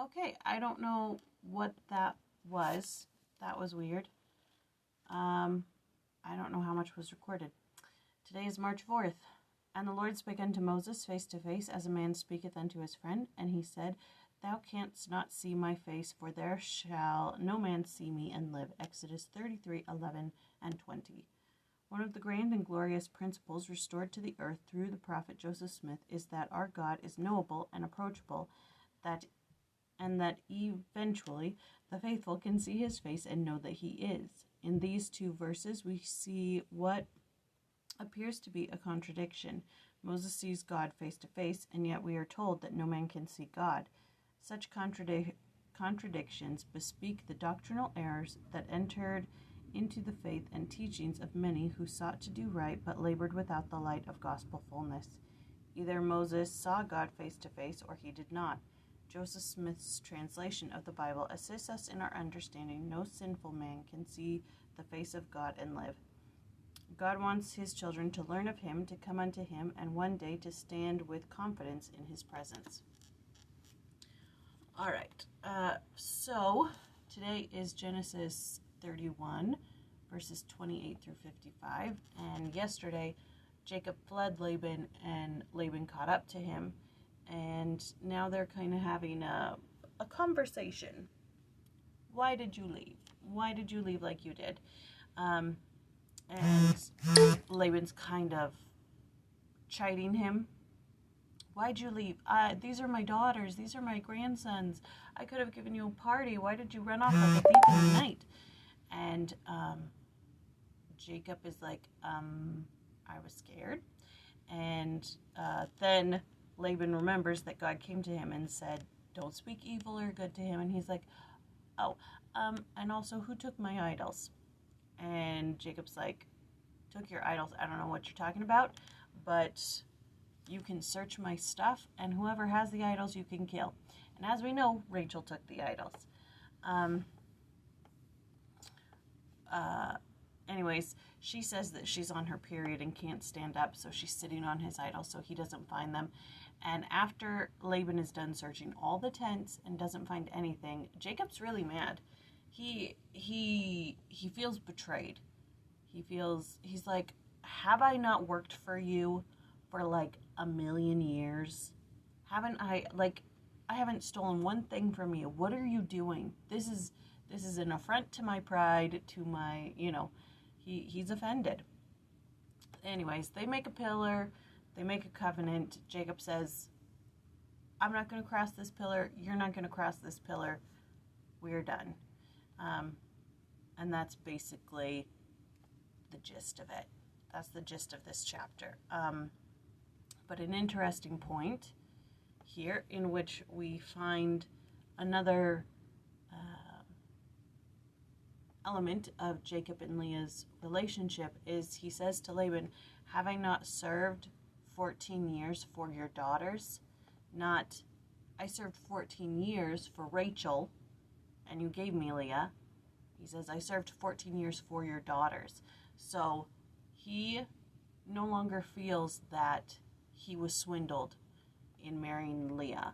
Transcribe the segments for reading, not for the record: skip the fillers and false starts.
Okay, I don't know what that was. That was weird. I don't know how much was recorded. Today is March 4th. And the Lord spake unto Moses face to face, as a man speaketh unto his friend. And he said, Thou canst not see my face, for there shall no man see me and live. Exodus 33:11 and 20. One of the grand and glorious principles restored to the earth through the prophet Joseph Smith is that our God is knowable and approachable, and that eventually the faithful can see his face and know that he is. In these two verses, we see what appears to be a contradiction. Moses sees God face to face, and yet we are told that no man can see God. Such contradictions bespeak the doctrinal errors that entered into the faith and teachings of many who sought to do right but labored without the light of gospel fullness. Either Moses saw God face to face or he did not. Joseph Smith's translation of the Bible assists us in our understanding no sinful man can see the face of God and live. God wants his children to learn of him, to come unto him, and one day to stand with confidence in his presence. All right, so today is Genesis 31, verses 28 through 55, and yesterday Jacob fled Laban, and Laban caught up to him, and now they're kind of having a conversation. Why did you leave? Why did you leave like you did? And Laban's kind of chiding him. Why'd you leave? These are my daughters. These are my grandsons. I could have given you a party. Why did you run off like a thief in the night? And Jacob is like, I was scared. And then Laban remembers that God came to him and said, don't speak evil or good to him. And he's like, oh, and also, who took my idols? And Jacob's like, took your idols? I don't know what you're talking about, but you can search my stuff, and whoever has the idols you can kill. And as we know, Rachel took the idols. Anyways, she says that she's on her period and can't stand up, so she's sitting on his idols so he doesn't find them. And after Laban is done searching all the tents and doesn't find anything, Jacob's really mad. He feels betrayed. He's like, have I not worked for you for like 1,000,000 years? I haven't stolen one thing from you. What are you doing? This is an affront to my pride, to my, he's offended. Anyways, they make a pillar, they make a covenant. Jacob says, I'm not going to cross this pillar, you're not going to cross this pillar, we're done. And that's basically the gist of it. That's the gist of this chapter. But an interesting point here, in which we find another element of Jacob and Leah's relationship, is he says to Laban, have I not served 14 years for your daughters? Not, I served 14 years for Rachel, and you gave me Leah. He says, I served 14 years for your daughters. So he no longer feels that he was swindled in marrying Leah.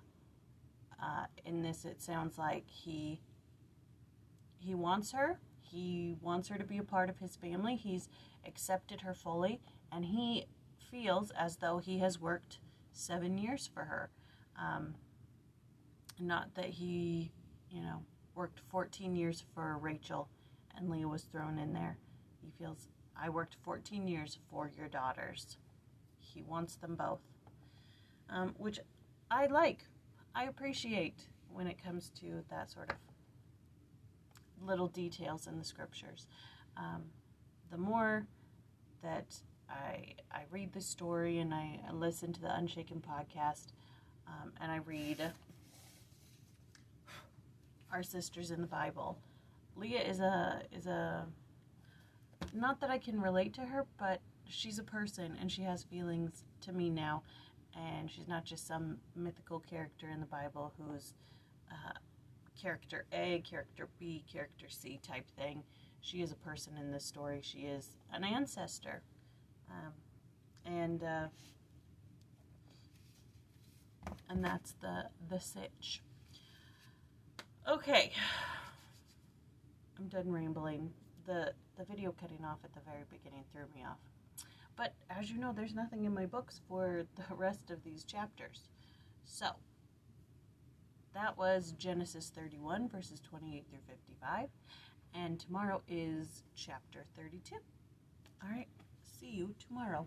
In this, it sounds like he wants her. He wants her to be a part of his family. He's accepted her fully, and he feels as though he has worked 7 years for her. Not that he, worked 14 years for Rachel and Leah was thrown in there. He feels, I worked 14 years for your daughters. He wants them both, which I like. I appreciate when it comes to that sort of little details in the scriptures. The more that I read the story and I listen to the Unshaken podcast, and I read Our Sisters in the Bible, Leah is a not that I can relate to her, but she's a person and she has feelings to me now, and she's not just some mythical character in the Bible who's character A, character B, character C type thing. She is a person in this story. She is an ancestor, and that's the sitch. Okay. I'm done rambling. The video cutting off at the very beginning threw me off. But as you know, there's nothing in my books for the rest of these chapters. So, that was Genesis 31, verses 28 through 55. And tomorrow is chapter 32. All right, see you tomorrow.